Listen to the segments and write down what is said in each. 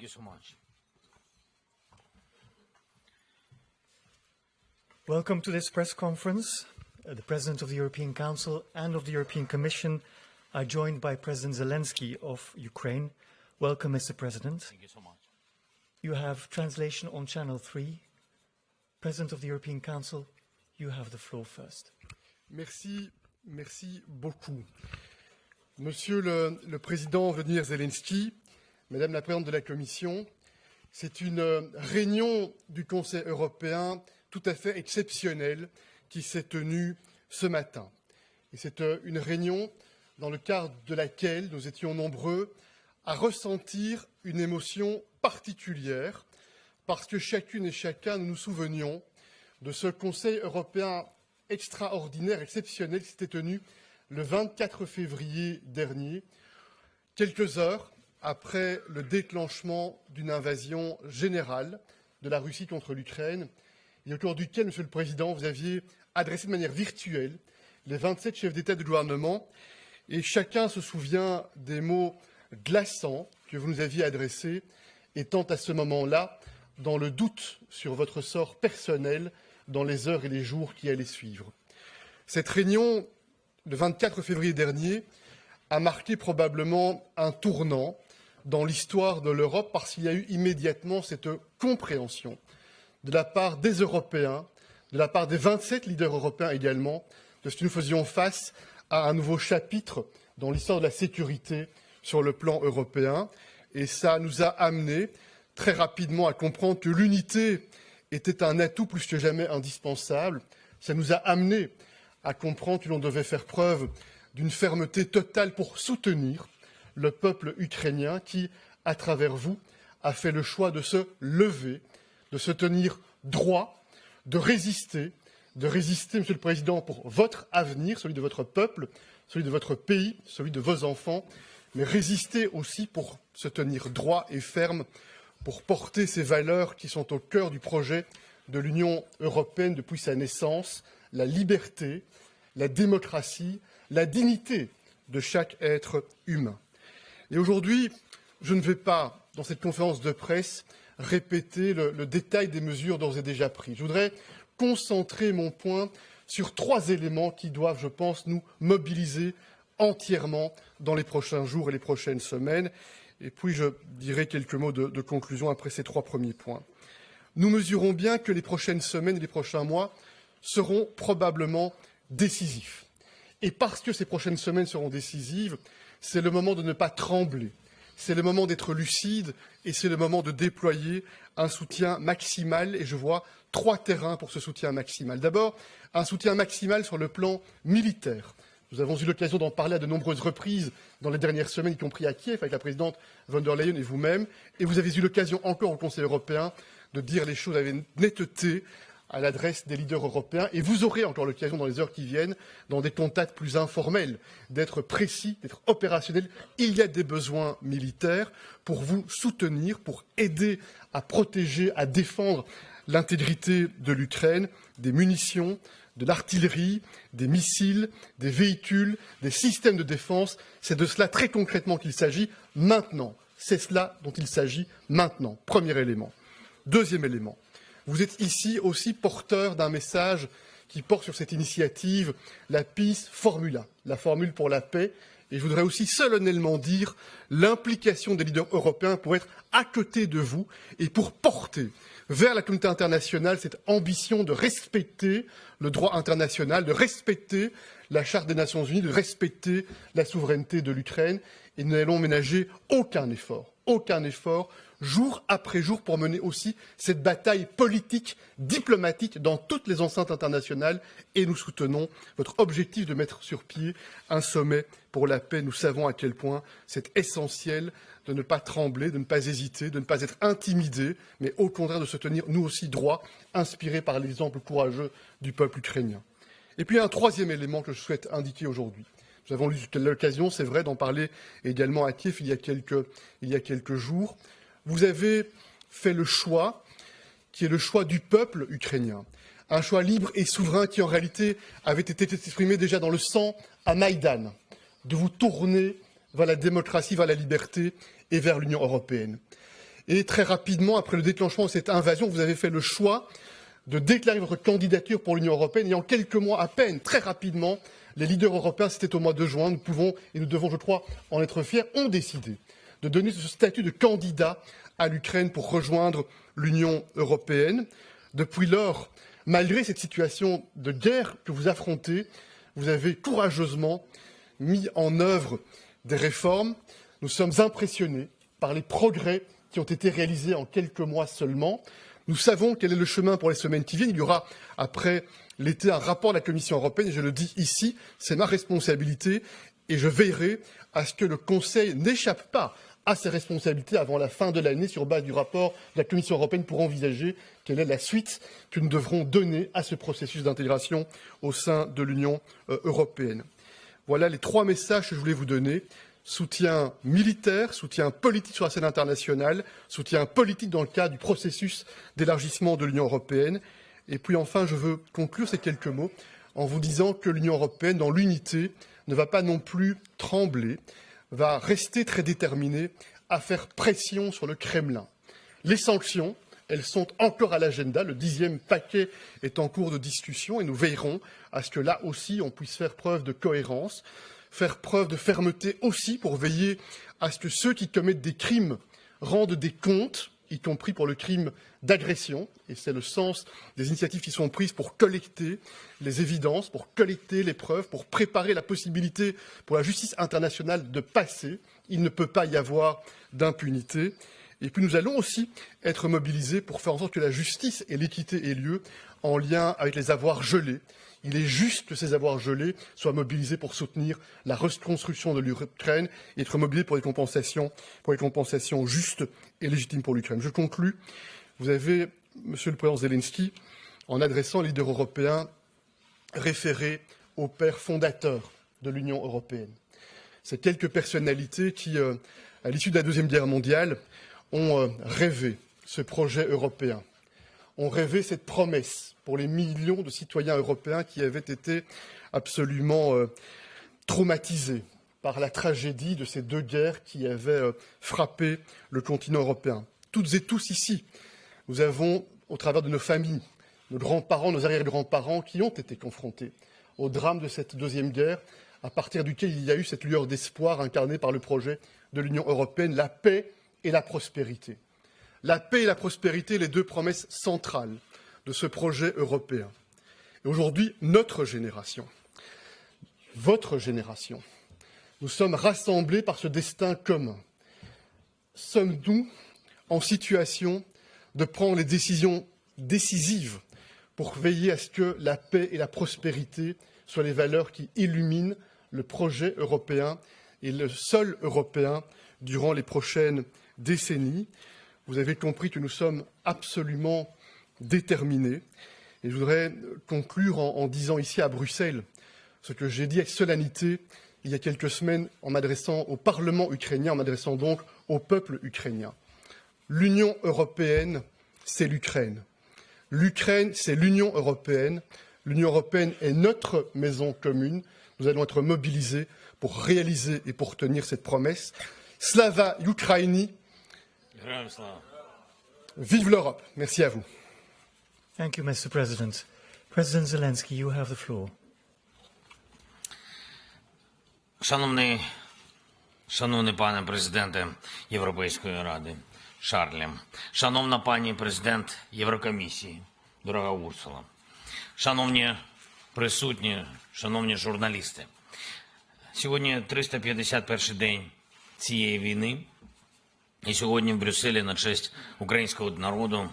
you so much. Welcome to this press conference. The President of the European Council and of the European Commission are joined by President Zelensky of Ukraine. Welcome, Mr. President. Thank you so much. You have translation on Channel 3. President of the European Council, you have the floor first. Merci beaucoup. Monsieur le Président Vladimir Zelensky, Madame la Présidente de la Commission, c'est une réunion du Conseil européen tout à fait exceptionnelle qui s'est tenue ce matin. Et c'est une réunion dans le cadre de laquelle nous étions nombreux à ressentir une émotion particulière parce que chacune et chacun, nous nous souvenions de ce Conseil européen extraordinaire, exceptionnel qui s'était tenu le 24 février dernier, quelques heures après le déclenchement d'une invasion générale de la Russie contre l'Ukraine, et autour duquel, Monsieur le Président, vous aviez adressé de manière virtuelle les 27 chefs d'État et de gouvernement, et chacun se souvient des mots glaçants que vous nous aviez adressés, étant à ce moment-là dans le doute sur votre sort personnel dans les heures et les jours qui allaient suivre. Cette réunion, le 24 février dernier, a marqué probablement un tournant dans l'histoire de l'Europe parce qu'il y a eu immédiatement cette compréhension de la part des Européens, de la part des 27 leaders européens également, de ce que nous faisions face à un nouveau chapitre dans l'histoire de la sécurité sur le plan européen. Et ça nous a amené très rapidement à comprendre que l'unité était un atout plus que jamais indispensable. Ça nous a amené à comprendre que l'on devait faire preuve d'une fermeté totale pour soutenir le peuple ukrainien qui, à travers vous, a fait le choix de se lever, de se tenir droit, de résister, Monsieur le Président, pour votre avenir, celui de votre peuple, celui de votre pays, celui de vos enfants, mais résister aussi pour se tenir droit et ferme, pour porter ces valeurs qui sont au cœur du projet de l'Union européenne depuis sa naissance, la liberté, la démocratie, la dignité de chaque être humain. Et aujourd'hui, je ne vais pas, dans cette conférence de presse, répéter le détail des mesures d'ores et déjà prises. Je voudrais concentrer mon point sur 3 éléments qui doivent, je pense, nous mobiliser entièrement dans les prochains jours et les prochaines semaines. Et puis, je dirai quelques mots de conclusion après ces 3 premiers points. Nous mesurons bien que les prochaines semaines et les prochains mois seront probablement décisifs. Et parce que ces prochaines semaines seront décisives, c'est le moment de ne pas trembler. C'est le moment d'être lucide et c'est le moment de déployer un soutien maximal. Et je vois 3 terrains pour ce soutien maximal. D'abord, un soutien maximal sur le plan militaire. Nous avons eu l'occasion d'en parler à de nombreuses reprises dans les dernières semaines, y compris à Kiev, avec la présidente von der Leyen et vous-même. Et vous avez eu l'occasion encore au Conseil européen de dire les choses avec netteté à l'adresse des leaders européens. Et vous aurez encore l'occasion dans les heures qui viennent, dans des contacts plus informels, d'être précis, d'être opérationnels. Il y a des besoins militaires pour vous soutenir, pour aider à protéger, à défendre l'intégrité de l'Ukraine, des munitions, de l'artillerie, des missiles, des véhicules, des systèmes de défense. C'est de cela très concrètement qu'il s'agit maintenant. C'est cela dont il s'agit maintenant. Premier élément. Deuxième élément. Vous êtes ici aussi porteur d'un message qui porte sur cette initiative, la Peace Formula, la formule pour la paix. Et je voudrais aussi solennellement dire l'implication des leaders européens pour être à côté de vous et pour porter vers la communauté internationale cette ambition de respecter le droit international, de respecter la Charte des Nations Unies, de respecter la souveraineté de l'Ukraine. Et nous n'allons ménager aucun effort, jour après jour, pour mener aussi cette bataille politique, diplomatique dans toutes les enceintes internationales. Et nous soutenons votre objectif de mettre sur pied un sommet pour la paix. Nous savons à quel point c'est essentiel de ne pas trembler, de ne pas hésiter, de ne pas être intimidé, mais au contraire de se tenir, nous aussi, droit, inspirés par l'exemple courageux du peuple ukrainien. Et puis un 3e élément que je souhaite indiquer aujourd'hui. Nous avons eu l'occasion, c'est vrai, d'en parler également à Kiev il y a quelques jours. Vous avez fait le choix, qui est le choix du peuple ukrainien. Un choix libre et souverain qui, en réalité, avait été exprimé déjà dans le sang à Maïdan, de vous tourner vers la démocratie, vers la liberté et vers l'Union européenne. Et très rapidement, après le déclenchement de cette invasion, vous avez fait le choix de déclarer votre candidature pour l'Union européenne. Et en quelques mois à peine, très rapidement, les leaders européens, c'était au mois de juin, nous pouvons et nous devons, je crois, en être fiers, ont décidé de donner ce statut de candidat à l'Ukraine pour rejoindre l'Union européenne. Depuis lors, malgré cette situation de guerre que vous affrontez, vous avez courageusement mis en œuvre des réformes. Nous sommes impressionnés par les progrès qui ont été réalisés en quelques mois seulement. Nous savons quel est le chemin pour les semaines qui viennent. Il y aura, après l'été, un rapport de la Commission européenne. Et je le dis ici, c'est ma responsabilité. Et je veillerai à ce que le Conseil n'échappe pas à ses responsabilités avant la fin de l'année sur base du rapport de la Commission européenne pour envisager quelle est la suite que nous devrons donner à ce processus d'intégration au sein de l'Union européenne. Voilà les 3 messages que je voulais vous donner. Soutien militaire, soutien politique sur la scène internationale, soutien politique dans le cadre du processus d'élargissement de l'Union européenne. Et puis enfin, je veux conclure ces quelques mots en vous disant que l'Union européenne, dans l'unité, ne va pas non plus trembler, va rester très déterminée à faire pression sur le Kremlin. Les sanctions, elles sont encore à l'agenda. Le 10e paquet est en cours de discussion et nous veillerons à ce que là aussi on puisse faire preuve de cohérence, faire preuve de fermeté aussi pour veiller à ce que ceux qui commettent des crimes rendent des comptes, y compris pour le crime d'agression. Et c'est le sens des initiatives qui sont prises pour collecter les évidences, pour collecter les preuves, pour préparer la possibilité pour la justice internationale de passer. Il ne peut pas y avoir d'impunité. Et puis nous allons aussi être mobilisés pour faire en sorte que la justice et l'équité aient lieu en lien avec les avoirs gelés. Il est juste que ces avoirs gelés soient mobilisés pour soutenir la reconstruction de l'Ukraine et être mobilisés pour les compensations justes et légitimes pour l'Ukraine. Je conclus. Vous avez, Monsieur le Président Zelensky, en adressant les leaders européens, référé aux pères fondateurs de l'Union européenne. Ces quelques personnalités qui, à l'issue de la Deuxième Guerre mondiale, ont rêvé ce projet européen, ont rêvé cette promesse pour les millions de citoyens européens qui avaient été absolument traumatisés par la tragédie de ces 2 guerres qui avaient frappé le continent européen. Toutes et tous ici, nous avons, au travers de nos familles, nos grands-parents, nos arrière-grands-parents qui ont été confrontés au drame de cette Deuxième Guerre, à partir duquel il y a eu cette lueur d'espoir incarnée par le projet de l'Union européenne, la paix et la prospérité. La paix et la prospérité, les 2 promesses centrales de ce projet européen. Et aujourd'hui, notre génération, votre génération, nous sommes rassemblés par ce destin commun. Sommes-nous en situation de prendre les décisions décisives pour veiller à ce que la paix et la prospérité soient les valeurs qui illuminent le projet européen et le sol européen durant les prochaines décennies? Vous avez compris que nous sommes absolument déterminés. Et je voudrais conclure en disant ici à Bruxelles ce que j'ai dit avec solennité il y a quelques semaines en m'adressant au Parlement ukrainien, en m'adressant donc au peuple ukrainien. L'Union européenne, c'est l'Ukraine. L'Ukraine, c'est l'Union européenne. L'Union européenne est notre maison commune. Nous allons être mobilisés pour réaliser et pour tenir cette promesse. Slava Ukraini. Vive l'Europe. Merci à vous. Thank you, Mr. President. President Zelensky, you have the floor. Шановний пане президенте Європейської ради Шарлі, шановна пані президент Єврокомісії, дорога Урсула, шановні присутні, шановні журналісти. Сьогодні 351-й день цієї війни. І сьогодні в Брюсселі на честь українського народу,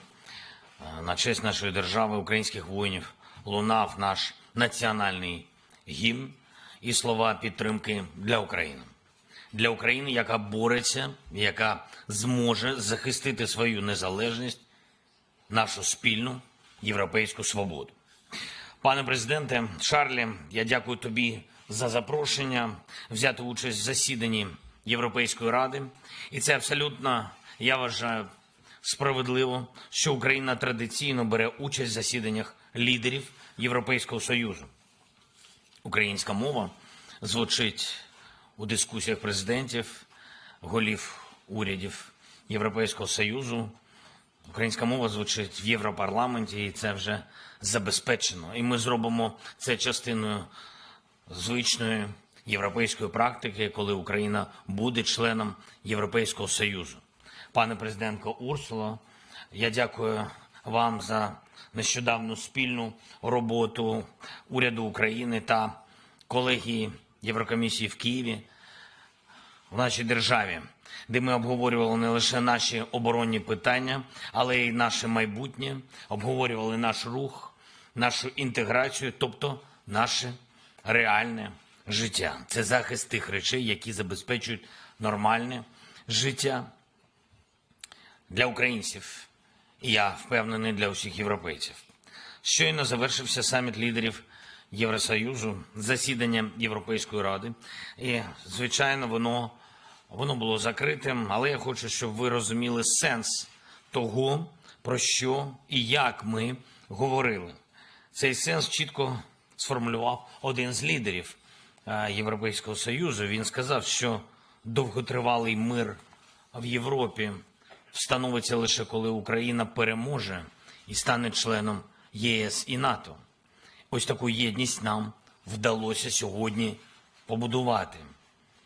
на честь нашої держави, українських воїнів, лунав наш національний гімн і слова підтримки для України. Для України, яка бореться, яка зможе захистити свою незалежність, нашу спільну європейську свободу. Пане президенте Шарлі, я дякую тобі за запрошення взяти участь в засіданні Європейської ради. І це абсолютно, я вважаю, справедливо, що Україна традиційно бере участь в засіданнях лідерів Європейського Союзу. Українська мова звучить у дискусіях президентів, голів урядів Європейського Союзу. Українська мова звучить в Європарламенті, і це вже забезпечено. І ми зробимо це частиною звичної європейської практики, коли Україна буде членом Європейського Союзу. Пане президентко Урсуло, я дякую вам за нещодавну спільну роботу уряду України та колегії Єврокомісії в Києві, в нашій державі, де ми обговорювали не лише наші оборонні питання, але й наше майбутнє, обговорювали наш рух, нашу інтеграцію, тобто наше реальне життя. Це захист тих речей, які забезпечують нормальне життя для українців. І я впевнений, для усіх європейців. Щойно завершився саміт лідерів Євросоюзу, засідання Європейської Ради. І, звичайно, воно було закритим, але я хочу, щоб ви розуміли сенс того, про що і як ми говорили. Цей сенс чітко сформулював один з лідерів Європейського Союзу. Він сказав, що довготривалий мир в Європі встановиться лише коли Україна переможе і стане членом ЄС і НАТО. Ось таку єдність нам вдалося сьогодні побудувати.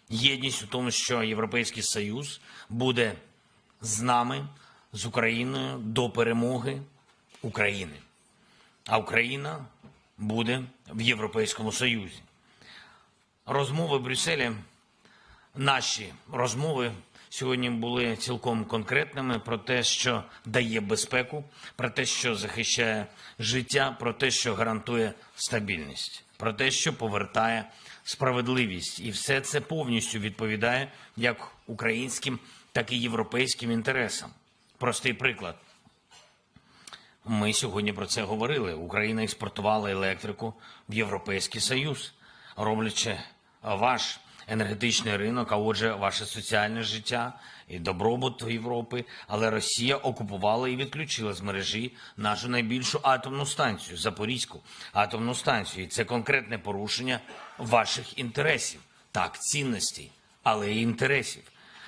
Єдність у тому, що Європейський Союз буде з нами, з Україною до перемоги України. А Україна буде в Європейському Союзі. Розмови в Брюсселі, наші розмови сьогодні були цілком конкретними про те, що дає безпеку, про те, що захищає життя, про те, що гарантує стабільність, про те, що повертає справедливість. І все це повністю відповідає як українським, так і європейським інтересам. Простий приклад. Ми сьогодні про це говорили. Україна експортувала електрику в Європейський Союз, роблячи ваш енергетичний ринок, а отже, ваше соціальне життя і добробут Європи. Але Росія окупувала і відключила з мережі нашу найбільшу атомну станцію, Запорізьку атомну станцію. І це конкретне порушення ваших інтересів. Так, цінностей, але і інтересів.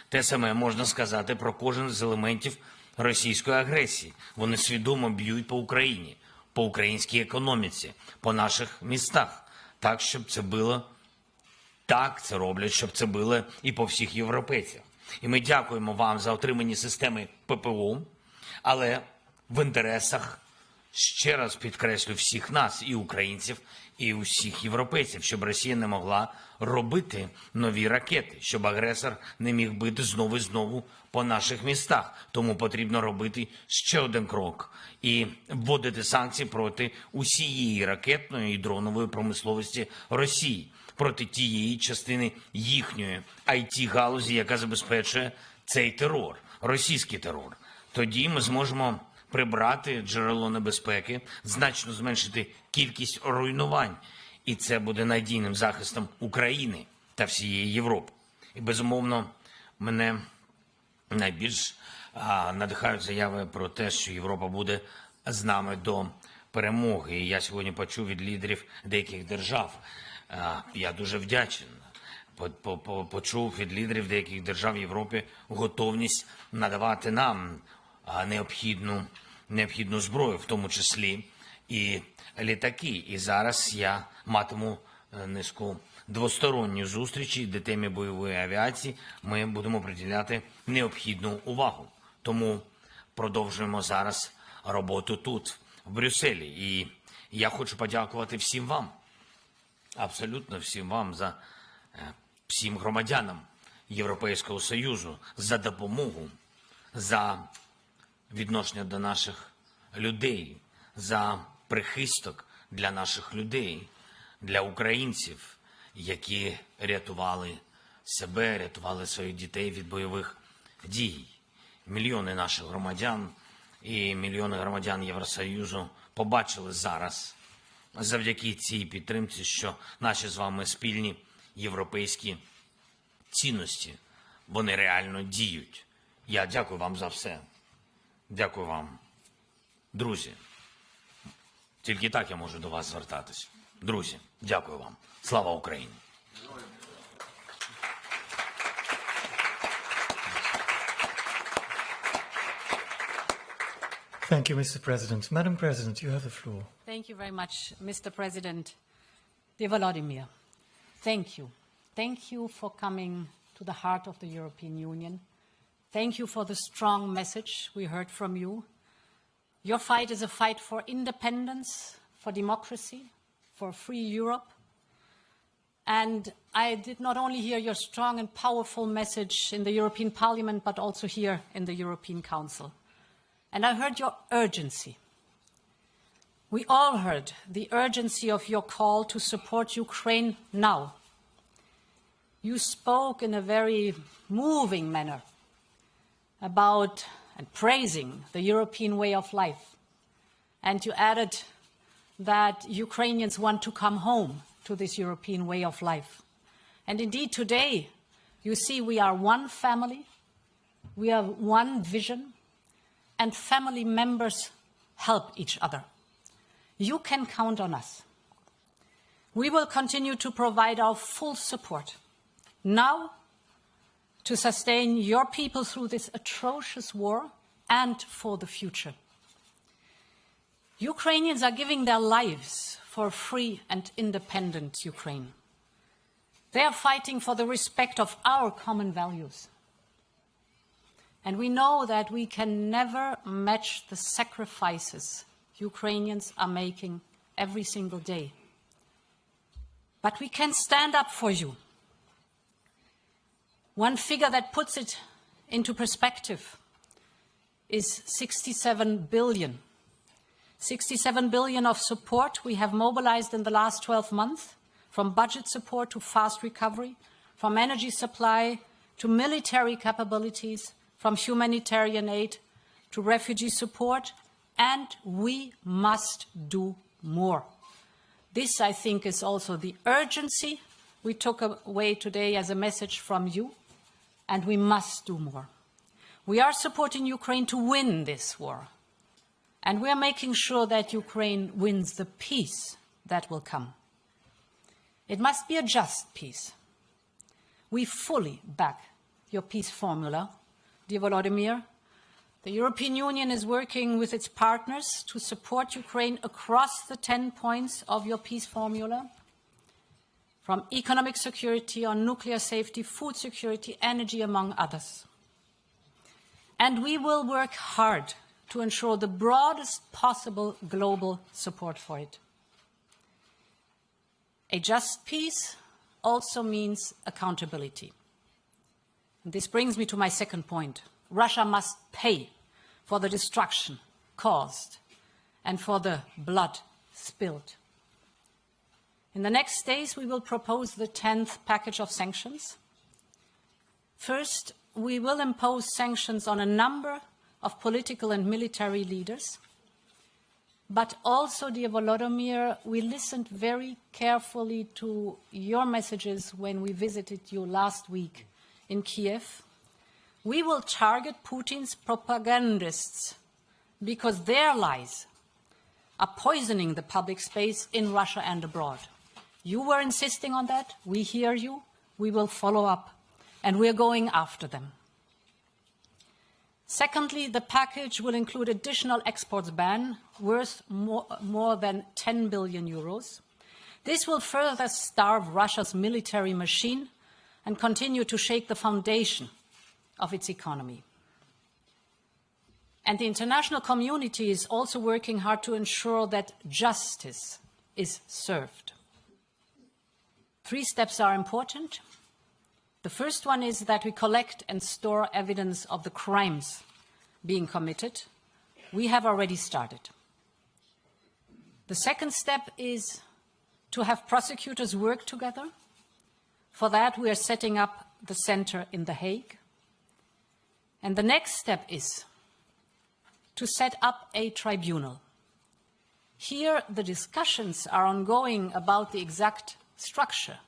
Те саме можна сказати про кожен з елементів російської агресії. Вони свідомо б'ють по Україні, по українській економіці, по наших містах. Так, щоб це було, так це роблять, щоб це було і по всіх європейцях. І ми дякуємо вам за отримані системи ППО, але в інтересах, ще раз підкреслю, всіх нас, і українців, і усіх європейців, щоб Росія не могла робити нові ракети, щоб агресор не міг бити знову і знову по наших містах. Тому потрібно робити ще один крок і вводити санкції проти усієї ракетної і дронової промисловості Росії, проти тієї частини їхньої IT-галузі, яка забезпечує цей терор, російський терор. Тоді ми зможемо прибрати джерело небезпеки, значно зменшити кількість руйнувань. І це буде надійним захистом України та всієї Європи. І, безумовно, мене найбільш надихають заяви про те, що Європа буде з нами до перемоги. І я сьогодні почув від лідерів деяких держав. Я дуже вдячний. Почув від лідерів деяких держав в Європі готовність надавати нам необхідну зброю, в тому числі і літаки. І зараз я матиму низку двосторонніх зустрічей, де темі бойової авіації ми будемо приділяти необхідну увагу. Тому продовжуємо зараз роботу тут, в Брюсселі. І я хочу подякувати всім вам, абсолютно всім вам, всім громадянам Європейського Союзу за допомогу, за відношення до наших людей, за прихисток для наших людей, для українців, які рятували себе, рятували своїх дітей від бойових дій. Мільйони наших громадян і мільйони громадян Євросоюзу побачили зараз, завдяки цій підтримці, що наші з вами спільні європейські цінності, вони реально діють. Я дякую вам за все. Дякую вам. Друзі, тільки так я можу до вас звертатись. Друзі, дякую вам. Слава Україні! Thank you, Mr. President. Madam President, you have the floor. Thank you very much, Mr. President. Dear Volodymyr, thank you. Thank you for coming to the heart of the European Union. Thank you for the strong message we heard from you. Your fight is a fight for independence, for democracy, for a free Europe. And I did not only hear your strong and powerful message in the European Parliament, but also here in the European Council. And I heard your urgency. We all heard the urgency of your call to support Ukraine now. You spoke in a very moving manner about and praising the European way of life. And you added that Ukrainians want to come home to this European way of life. And indeed, today, you see we are one family, we have one vision, and family members help each other. You can count on us. We will continue to provide our full support, now to sustain your people through this atrocious war and for the future. Ukrainians are giving their lives for a free and independent Ukraine. They are fighting for the respect of our common values. And we know that we can never match the sacrifices Ukrainians are making every single day. But we can stand up for you. One figure that puts it into perspective is 67 billion. 67 billion of support we have mobilized in the last 12 months, from budget support to fast recovery, from energy supply to military capabilities, from humanitarian aid to refugee support, and we must do more. This, I think, is also the urgency we took away today as a message from you, and we must do more. We are supporting Ukraine to win this war, and we are making sure that Ukraine wins the peace that will come. It must be a just peace. We fully back your peace formula, dear Volodymyr. The European Union is working with its partners to support Ukraine across the 10 points of your peace formula, from economic security on nuclear safety, food security, energy, among others. And we will work hard to ensure the broadest possible global support for it. A just peace also means accountability. And this brings me to my second point. Russia must pay for the destruction caused and for the blood spilled. In the next days, we will propose the 10th package of sanctions. First, we will impose sanctions on a number of political and military leaders. But also, dear Volodymyr, we listened very carefully to your messages when we visited you last week in Kiev. We will target Putin's propagandists because their lies are poisoning the public space in Russia and abroad. You were insisting on that. We hear you. We will follow up, and we are going after them. Secondly, the package will include additional exports ban worth more than 10 billion euros. This will further starve Russia's military machine and continue to shake the foundation of its economy. And the international community is also working hard to ensure that justice is served. 3 steps are important. The first one is that we collect and store evidence of the crimes being committed. We have already started. The second step is to have prosecutors work together. For that, we are setting up the center in The Hague. And the next step is to set up a tribunal. Here, the discussions are ongoing about the exact structure.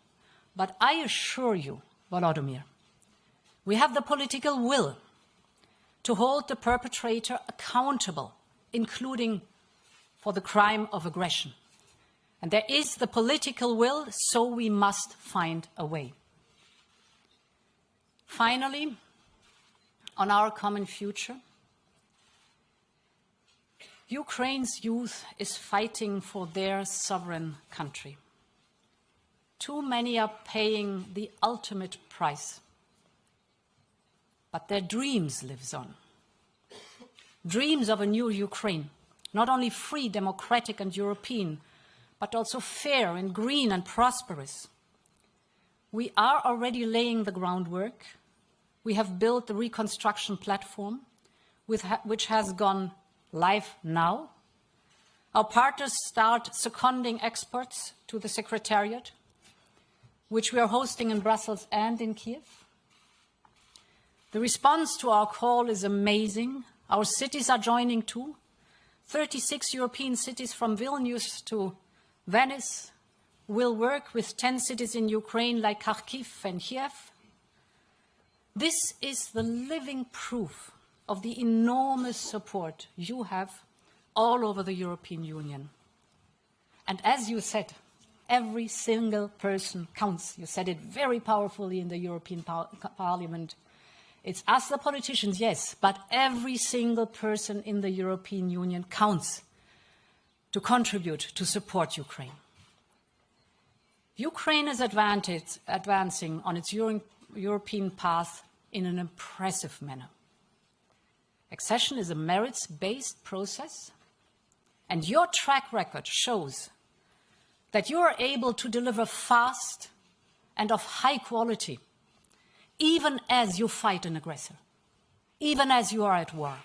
But I assure you, Volodymyr, we have the political will to hold the perpetrator accountable, including for the crime of aggression. And there is the political will, so we must find a way. Finally, on our common future, Ukraine's youth is fighting for their sovereign country. Too many are paying the ultimate price. But their dreams live on. Dreams of a new Ukraine, not only free, democratic and European, but also fair and green and prosperous. We are already laying the groundwork. We have built the reconstruction platform, which has gone live now. Our partners start seconding experts to the Secretariat, which we are hosting in Brussels and in Kiev. The response to our call is amazing. Our cities are joining too. 36 European cities from Vilnius to Venice will work with 10 cities in Ukraine like Kharkiv and Kiev. This is the living proof of the enormous support you have all over the European Union. And as you said, every single person counts. You said it very powerfully in the European Parliament. It's us, the politicians, yes, but every single person in the European Union counts to contribute to support Ukraine. Ukraine is advancing on its European path in an impressive manner. Accession is a merits-based process, and your track record shows that you are able to deliver fast and of high quality, even as you fight an aggressor, even as you are at war.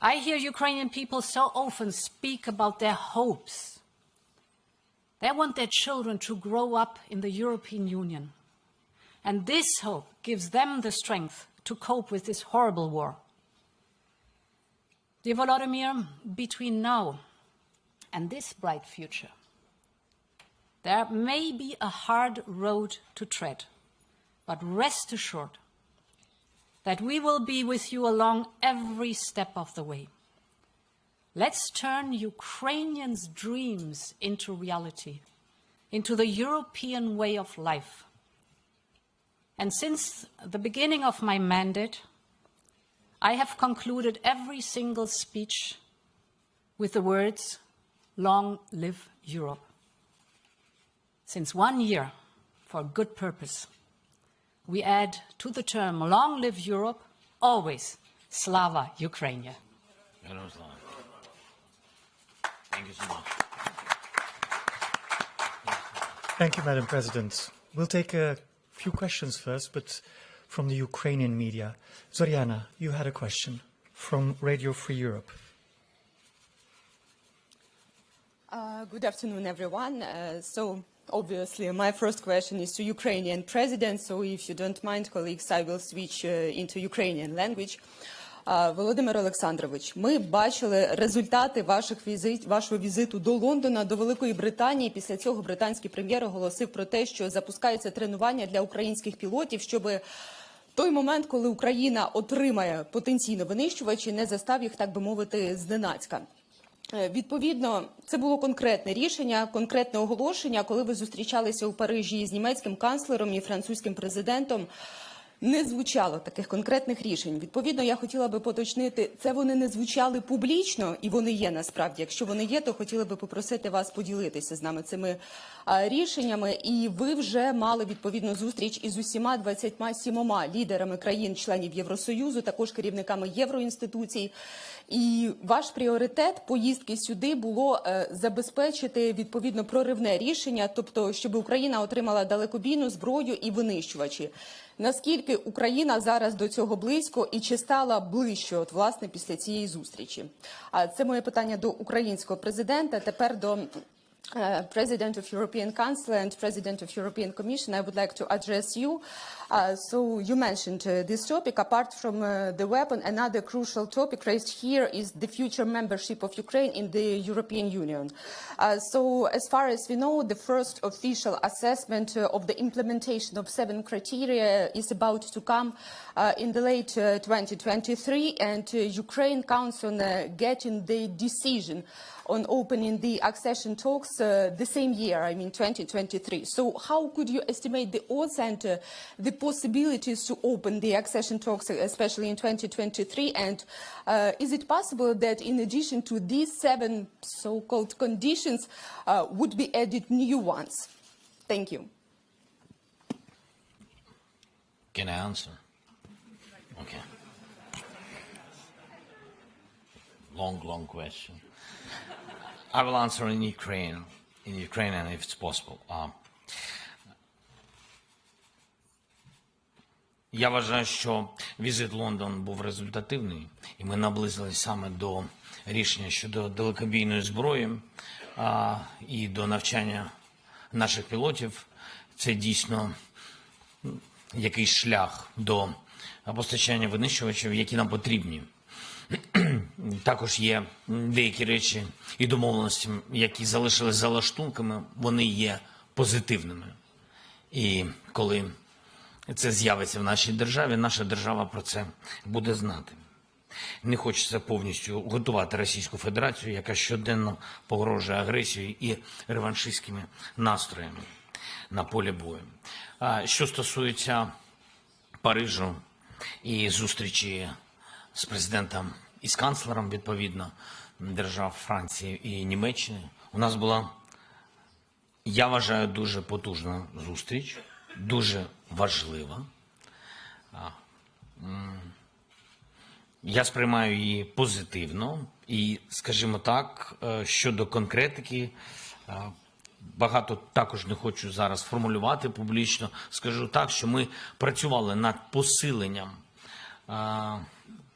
I hear Ukrainian people so often speak about their hopes. They want their children to grow up in the European Union. And this hope gives them the strength to cope with this horrible war. Dear Volodymyr, between now and this bright future, there may be a hard road to tread, but rest assured that we will be with you along every step of the way. Let's turn Ukrainians' dreams into reality, into the European way of life. And since the beginning of my mandate, I have concluded every single speech with the words, "Long live Europe." Since 1 year, for a good purpose, we add to the term "Long live Europe" always Slava Ukraine. Thank you so much. Thank you, Madam President. We'll take a few questions first, but from the Ukrainian media. Zoriana, you had a question from Radio Free Europe. Good afternoon, everyone. So obviously, my first question is to Ukrainian President. So if you don't mind, colleagues, I will switch into Ukrainian language. Володимир Олександрович, ми бачили результати вашого візиту до Лондона, до Великої Британії. Після цього британський прем'єр оголосив про те, що запускаються тренування для українських пілотів, щоб той момент, коли Україна отримає потенційно винищувачі, не застав їх, так би мовити, зненацька. Відповідно, це було конкретне рішення, конкретне оголошення, коли ви зустрічалися у Парижі з німецьким канцлером і французьким президентом. Не звучало таких конкретних рішень. Відповідно, я хотіла би поточнити, це вони не звучали публічно, і вони є насправді. Якщо вони є, то хотіла би попросити вас поділитися з нами цими рішеннями. І ви вже мали відповідну зустріч із усіма 27 лідерами країн-членів Євросоюзу, також керівниками євроінституцій. І ваш пріоритет поїздки сюди було забезпечити відповідно проривне рішення, тобто щоб Україна отримала далекобійну зброю і винищувачі. Наскільки Україна зараз до цього близько і чи стала ближче, от, власне, після цієї зустрічі? Це моє питання до українського президента. Тепер до President of European Council and President of European Commission, I would like to address you. So you mentioned this topic. Apart from the weapon, another crucial topic raised here is the future membership of Ukraine in the European Union. So as far as we know, the first official assessment of the implementation of 7 criteria is about to come in the late 2023, and Ukraine counts on getting the decision on opening the accession talks the same year, I mean 2023. So how could you estimate the odds and the possibilities to open the accession talks, especially in 2023? And is it possible that in addition to these 7 so-called conditions would be added new ones? Thank you. Can I answer? Okay. Long question. I will answer in Ukrainian if it's possible. Я вважаю, що візит в Лондон був результативний, і ми наблизились саме до рішення щодо далекобійної зброї і до навчання наших пілотів. Це дійсно якийсь шлях до постачання винищувачів, які нам потрібні. Також є деякі речі і домовленості, які залишились за лаштунками, вони є позитивними. І коли це з'явиться в нашій державі, наша держава про це буде знати. Не хочеться повністю готувати Російську Федерацію, яка щоденно погрожує агресією і реваншистськими настроями на полі бою. Що стосується Парижу і зустрічі з президентом і з канцлером, відповідно, держав Франції і Німеччини, у нас була, я вважаю, дуже потужна зустріч, дуже важлива. Я сприймаю її позитивно і, скажімо так, щодо конкретики, багато також не хочу зараз формулювати публічно, скажу так, що ми працювали над посиленням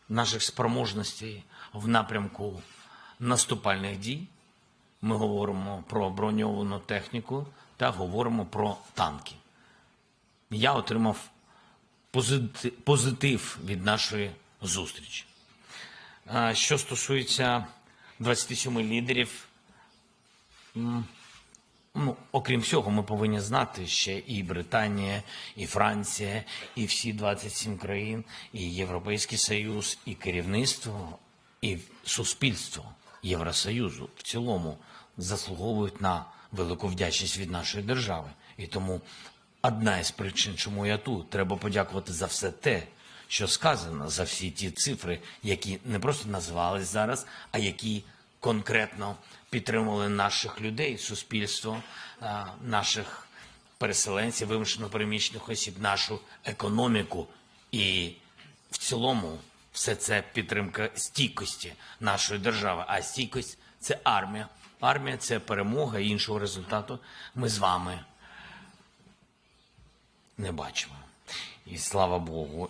наших спроможностей в напрямку наступальних дій. Ми говоримо про броньовану техніку та говоримо про танки. Я отримав позитив від нашої зустрічі. Що стосується 27 лідерів, окрім всього, ми повинні знати ще і Британія, і Франція, і всі 27 країн, і Європейський Союз, і керівництво, і суспільство Євросоюзу в цілому заслуговують на велику вдячність від нашої держави. І тому одна із причин, чому я тут, треба подякувати за все те, що сказано, за всі ті цифри, які не просто називались зараз, а які конкретно підтримували наших людей, суспільство, наших переселенців, вимушено переміщених осіб, нашу економіку. І в цілому все це підтримка стійкості нашої держави. А стійкість – це армія. Армія – це перемога, і іншого результату ми з вами не бачимо. І слава Богу.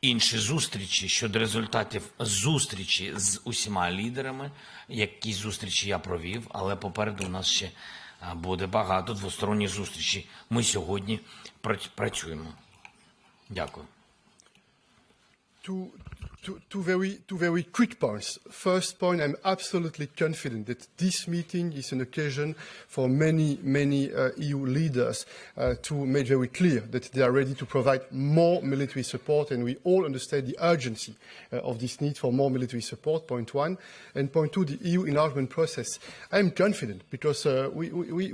Інші зустрічі щодо результатів зустрічі з усіма лідерами, які зустрічі я провів, але попереду у нас ще буде багато двосторонніх зустрічей. Ми сьогодні працюємо. Дякую. Two very quick points. First point, I'm absolutely confident that this meeting is an occasion for many EU leaders to make very clear that they are ready to provide more military support, and we all understand the urgency of this need for more military support, point one. And point two, the EU enlargement process. I'm confident because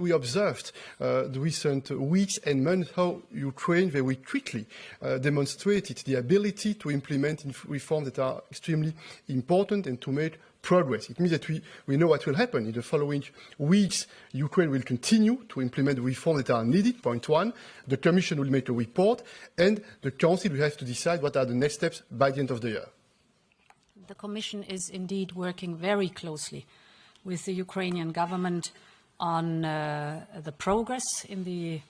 we observed the recent weeks and months how Ukraine very quickly demonstrated the ability to implement reforms that are extremely important and to make progress. It means that we know what will happen. In the following weeks, Ukraine will continue to implement the reforms that are needed, point one. The Commission will make a report, and the Council will have to decide what are the next steps by the end of the year. The Commission is indeed working very closely with the Ukrainian government on the progress in the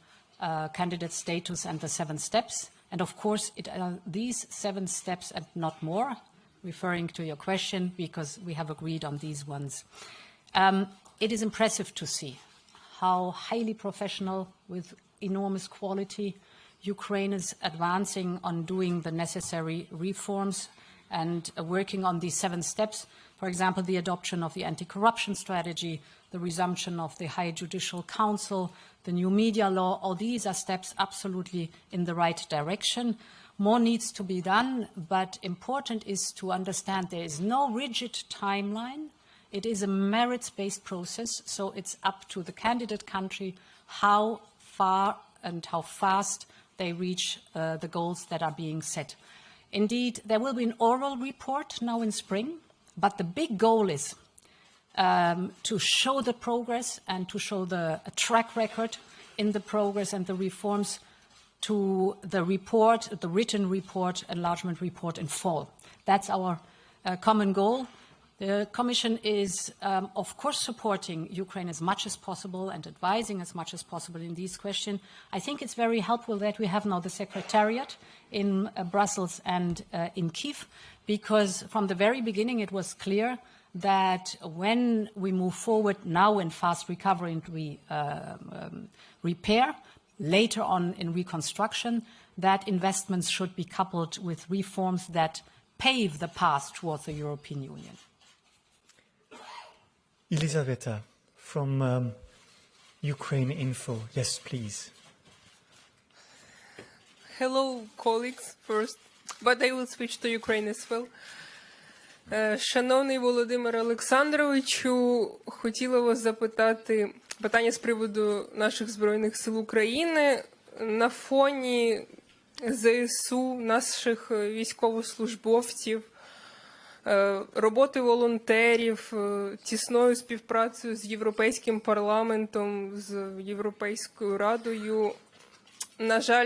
candidate status and the 7 steps. And of course, it are these 7 steps and not more, referring to your question, because we have agreed on these ones. It is impressive to see how highly professional, with enormous quality, Ukraine is advancing on doing the necessary reforms and working on these 7 steps. For example, the adoption of the anti-corruption strategy, the resumption of the High Judicial Council, the new media law. All these are steps absolutely in the right direction. More needs to be done, but important is to understand there is no rigid timeline. It is a merits-based process, so it's up to the candidate country how far and how fast they reach the goals that are being set. Indeed, there will be an oral report now in spring, but the big goal is to show the progress and to show a track record in the progress and the reforms to the report, the written report, enlargement report in fall. That's our common goal. The Commission is, of course, supporting Ukraine as much as possible and advising as much as possible in these questions. I think it's very helpful that we have now the Secretariat in Brussels and in Kyiv, because from the very beginning it was clear that when we move forward now in fast recovery and repair, later on in reconstruction, that investments should be coupled with reforms that pave the path towards the European Union. Elisaveta from Ukraine Info. Yes, please. Hello, colleagues, first, but I will switch to Ukraine as well. Шановний Володимир Олександровичу, хотіла вас запитати питання з приводу наших Збройних сил України. На фоні ЗСУ, наших військовослужбовців, роботи волонтерів, тісною співпрацею з Європейським парламентом, з Європейською Радою. На жаль,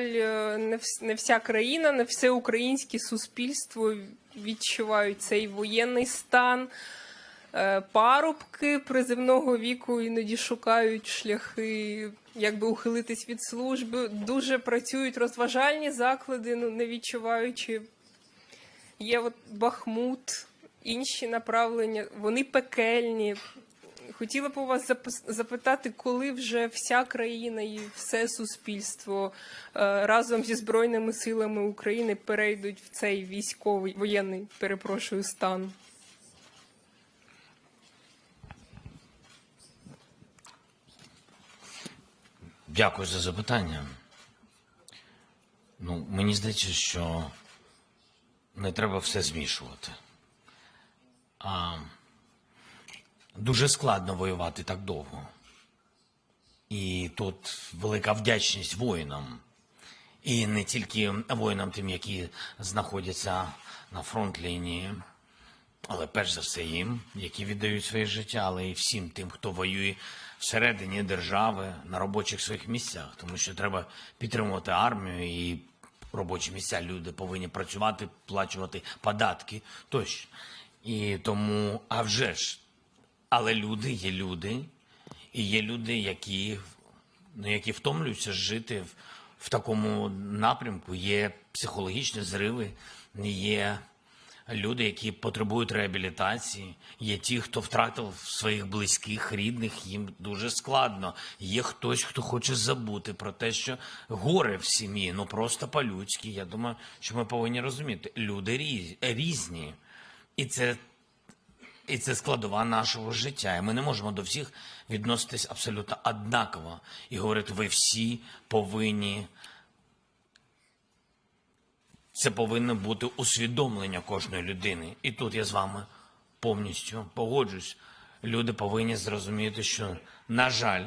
не вся країна, не все українське суспільство відчувають цей воєнний стан. Парубки призивного віку іноді шукають шляхи, як би ухилитись від служби. Дуже працюють розважальні заклади, не відчуваючи. Є от Бахмут, інші направлення, вони пекельні. Хотіла б у вас запитати, коли вже вся країна і все суспільство разом зі Збройними силами України перейдуть в цей військовий, воєнний, перепрошую, стан? Дякую за запитання. Мені здається, що не треба все змішувати. Дуже складно воювати так довго. І тут велика вдячність воїнам. І не тільки воїнам тим, які знаходяться на фронт-лінії, але перш за все їм, які віддають своє життя, але і всім тим, хто воює всередині держави, на робочих своїх місцях. Тому що треба підтримувати армію і робочі місця. Люди повинні працювати, сплачувати податки тощо. І тому, а вже ж, але люди, і є люди, які втомлюються жити в такому напрямку. Є психологічні зриви, є люди, які потребують реабілітації, є ті, хто втратив своїх близьких, рідних, їм дуже складно. Є хтось, хто хоче забути про те, що горе в сім'ї, просто по-людськи. Я думаю, що ми повинні розуміти, люди різні. І це складова нашого життя. І ми не можемо до всіх відноситись абсолютно однаково. І говорити, ви всі повинні. Це повинно бути усвідомлення кожної людини. І тут я з вами повністю погоджуюсь. Люди повинні зрозуміти, що, на жаль,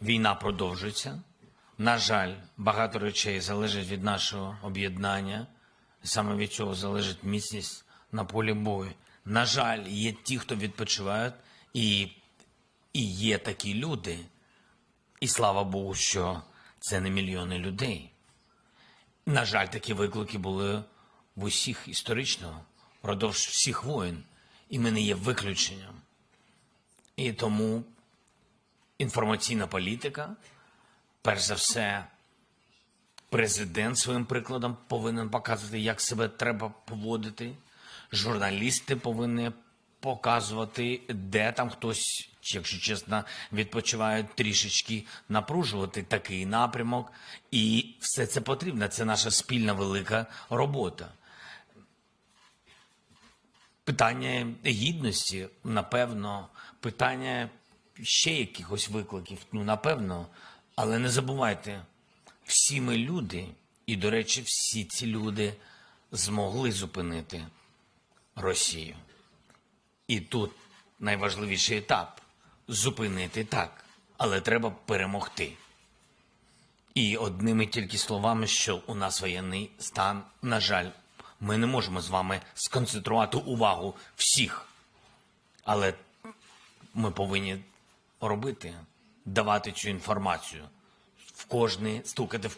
війна продовжується. На жаль, багато речей залежить від нашого об'єднання. Саме від цього залежить міцність на полі бою. На жаль, є ті, хто відпочивають, і є такі люди. І слава Богу, що це не мільйони людей. На жаль, такі виклики були в усіх історично, впродовж всіх воєн. І ми не є виключенням. І тому інформаційна політика, перш за все, президент своїм прикладом повинен показувати, як себе треба поводити. Журналісти повинні показувати, де там хтось, якщо чесно, відпочиває, трішечки напружувати такий напрямок. І все це потрібно. Це наша спільна велика робота. Питання гідності, напевно, питання ще якихось викликів, напевно. Але не забувайте, всі ми люди, і, до речі, всі ці люди змогли зупинити Росію. І тут найважливіший етап – зупинити так, але треба перемогти. І одними тільки словами, що у нас воєнний стан, на жаль, ми не можемо з вами сконцентрувати увагу всіх. Але ми повинні робити, давати цю інформацію. Стукати в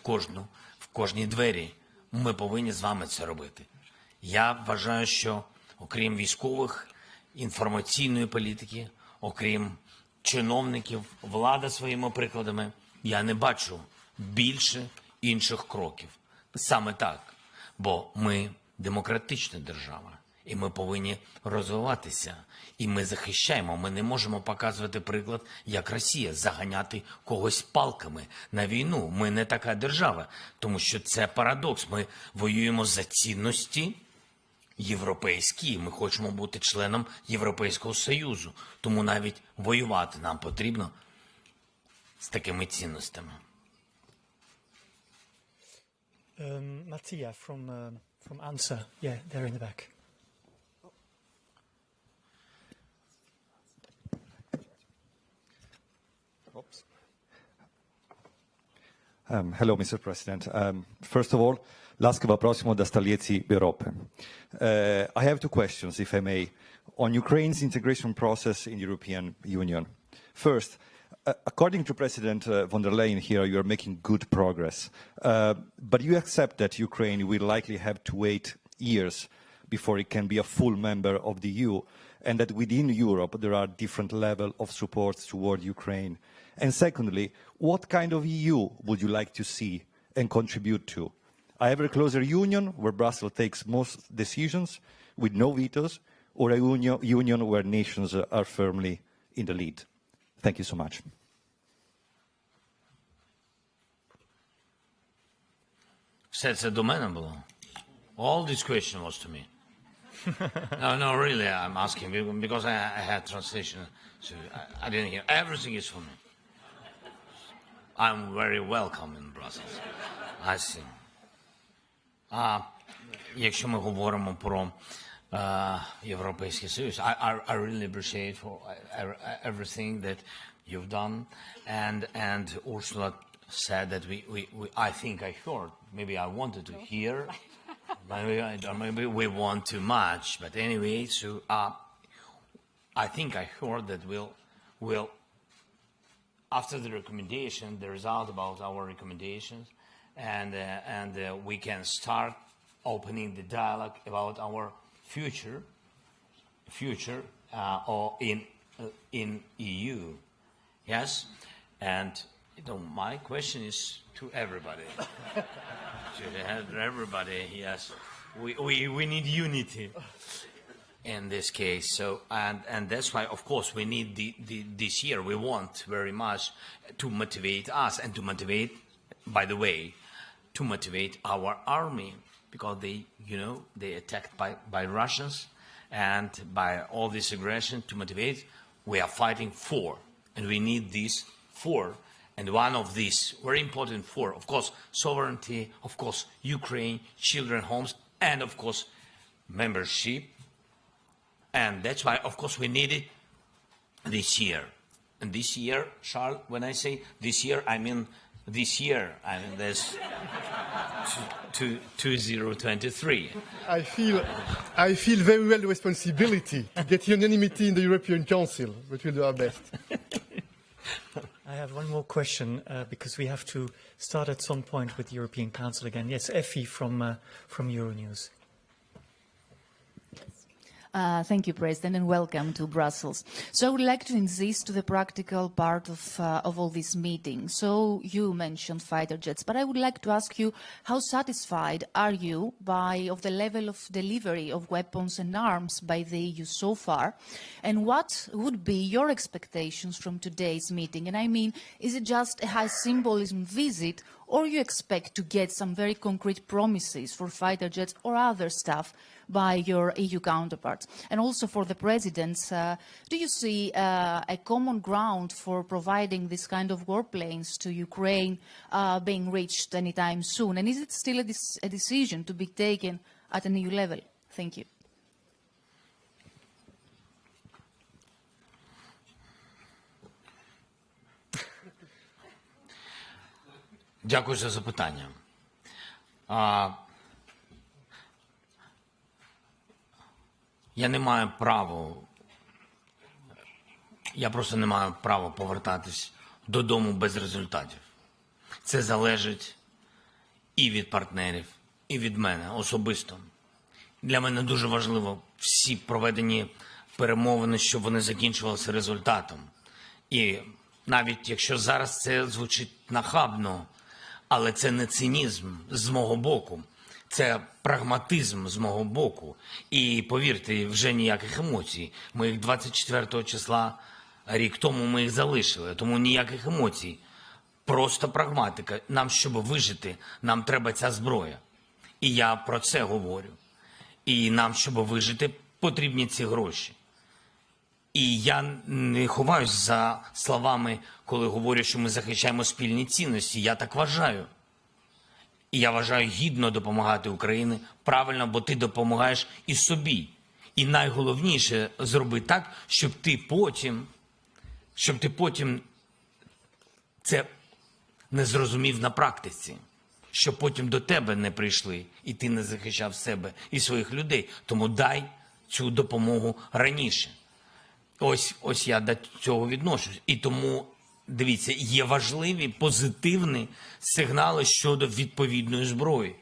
кожній двері. Ми повинні з вами це робити. Я вважаю, що окрім військових, інформаційної політики, окрім чиновників, влада своїми прикладами, я не бачу більше інших кроків. Саме так, бо ми демократична держава, і ми повинні розвиватися, і ми захищаємо. Ми не можемо показувати приклад, як Росія, заганяти когось палками на війну. Ми не така держава, тому що це парадокс. Ми воюємо за цінності європейські, ми хочемо бути членом Європейського Союзу, тому навіть воювати нам потрібно з такими цінностями. Mattia from ANSA, yeah, there in the back. Hello, Mr. President. First of all, Laskava prosimo da stalieci Europe. I have two questions, if I may, on Ukraine's integration process in the European Union. First, according to President von der Leyen here, you are making good progress. But you accept that Ukraine will likely have to wait years before it can be a full member of the EU, and that within Europe there are different levels of support toward Ukraine. And secondly, what kind of EU would you like to see and contribute to? A ever closer union where Brussels takes most decisions with no vetoes, or a union where nations are firmly in the lead? Thank you so much. Все це до мене було? All this question was to me. No, really, I'm asking because I had translation, so I didn't hear. Everything is for me. I'm very welcome in Brussels. I see. Якщо ми говоримо про Європейський Союз, I really appreciate for everything that you've done, and Ursula said that I think I heard, maybe I wanted to hear, maybe we want too much, but anyway, so I think I heard that we'll after the recommendation, the result about our recommendations, and we can start opening the dialogue about our future or in EU. Yes, and my question is to everybody. To everybody, yes. We need unity in this case. So and that's why, of course, we need this year. We want very much to motivate us and to motivate, by the way, to motivate our army, because they attacked by Russians and by all this aggression. To motivate, we are fighting for, and we need these four. And one of these very important four, of course, sovereignty, of course, Ukraine, children, homes, and of course, membership. And that's why, of course, we need it this year. And this year, Charles, when I say this year, I mean this year. I mean there's 2023. I feel very well the responsibility to get unanimity in the European Council, but we'll do our best. I have one more question because we have to start at some point with the European Council again. Yes, Effie from Euronews. Thank you, President, and welcome to Brussels. So I would like to insist to the practical part of all this meeting. So you mentioned fighter jets, but I would like to ask you, how satisfied are you of the level of delivery of weapons and arms by the EU so far? And what would be your expectations from today's meeting? And I mean, is it just a high symbolism visit, or you expect to get some very concrete promises for fighter jets or other stuff by your EU counterparts? And also for the presidents, do you see a common ground for providing this kind of warplanes to Ukraine being reached anytime soon? And is it still a decision to be taken at an EU level? Thank you. Дякую за запитання. Я не маю права, я просто не маю права повертатись додому без результатів. Це залежить і від партнерів, і від мене особисто. Для мене дуже важливо всі проведені перемовини, щоб вони закінчувалися результатом. І навіть якщо зараз це звучить нахабно, але це не цинізм з мого боку, це прагматизм з мого боку. І повірте, вже ніяких емоцій. Ми їх 24 числа, рік тому ми їх залишили, тому ніяких емоцій. Просто прагматика. Нам, щоб вижити, нам треба ця зброя. І я про це говорю. І нам, щоб вижити, потрібні ці гроші. І я не ховаюсь за словами, коли говорю, що ми захищаємо спільні цінності. Я так вважаю. І я вважаю гідно допомагати Україні правильно, бо ти допомагаєш і собі. І найголовніше зроби так, щоб ти потім це не зрозумів на практиці. Щоб потім до тебе не прийшли, і ти не захищав себе і своїх людей. Тому дай цю допомогу раніше. Ось я до цього відношусь. І тому, дивіться, є важливі, позитивні сигнали щодо відповідної зброї.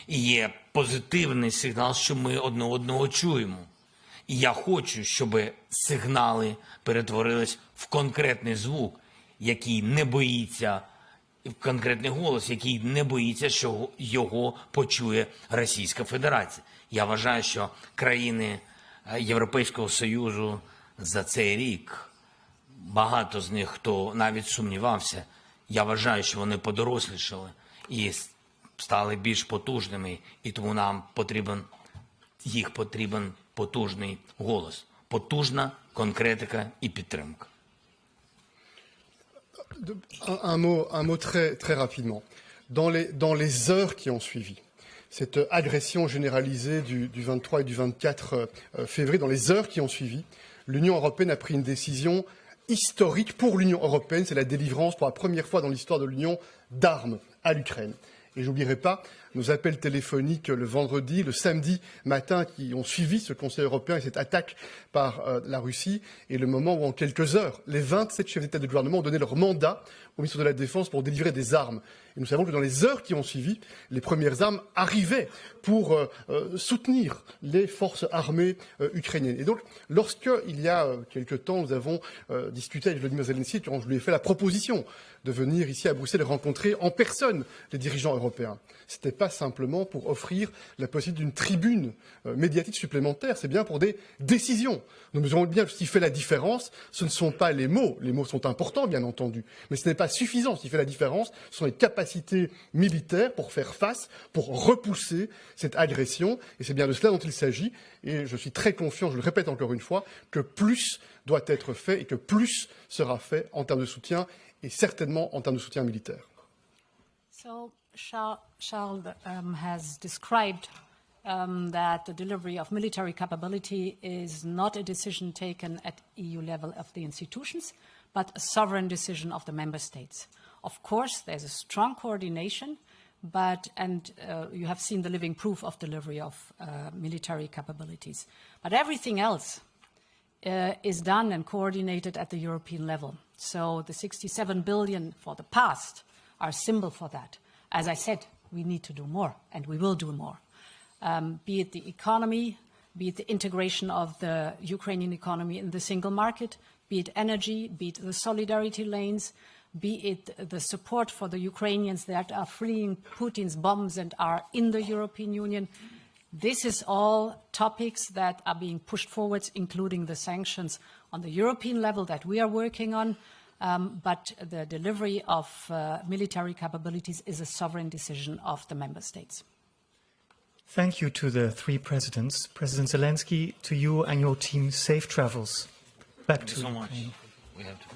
І є позитивний сигнал, що ми одне одного чуємо. І я хочу, щоб сигнали перетворились в конкретний звук, який не боїться, в конкретний голос, який не боїться, що його почує Російська Федерація. Я вважаю, що країни Європейського Союзу за цей рік, багато з них, хто навіть сумнівався, я вважаю, що вони подорослішали і стали більш потужними, і тому нам потрібен потужний голос, потужна конкретика і підтримка. Un mot très rapidement. Dans les heures qui ont suivi, cette agression généralisée du 23 et du 24 février, dans les heures qui ont suivi, l'Union européenne a pris une décision historique pour l'Union européenne, c'est la délivrance pour la première fois dans l'histoire de l'Union d'armes à l'Ukraine. Et je n'oublierai pas nos appels téléphoniques le vendredi, le samedi matin qui ont suivi ce Conseil européen et cette attaque par la Russie, et le moment où en quelques heures, les 27 chefs d'État et de gouvernement ont donné leur mandat au ministre de la Défense pour délivrer des armes. Et nous savons que dans les heures qui ont suivi, les premières armes arrivaient pour soutenir les forces armées ukrainiennes. Et donc, lorsqu'il y a quelque temps, nous avons discuté avec Volodymyr Zelensky, quand je lui ai fait la proposition de venir ici à Bruxelles et rencontrer en personne les dirigeants européens, ce n'était pas simplement pour offrir la possibilité d'une tribune médiatique supplémentaire, c'est bien pour des décisions. Nous mesurons bien ce qui fait la différence, ce ne sont pas les mots sont importants bien entendu, mais ce n'est pas suffisant. Ce qui fait la différence, ce sont les capacités militaires pour faire face, pour repousser cette agression, et c'est bien de cela dont il s'agit, et je suis très confiant, je le répète encore une fois, que plus doit être fait et que plus sera fait en termes de soutien, et certainement en termes de soutien militaire. So Charles has described that the delivery of military capability is not a decision taken at EU level of the institutions, but a sovereign decision of the member states. Of course, there's a strong coordination, and you have seen the living proof of delivery of military capabilities. But everything else is done and coordinated at the European level. So the 67 billion for the past are a symbol for that. As I said, we need to do more, and we will do more. Be it the economy, be it the integration of the Ukrainian economy in the single market, be it energy, be it the solidarity lanes, be it the support for the Ukrainians that are fleeing Putin's bombs and are in the European Union. This is all topics that are being pushed forward, including the sanctions on the European level that we are working on. But the delivery of military capabilities is a sovereign decision of the member states. Thank you to the three presidents. President Zelensky, to you and your team, safe travels back to Thank you so much. Ukraine. We have to.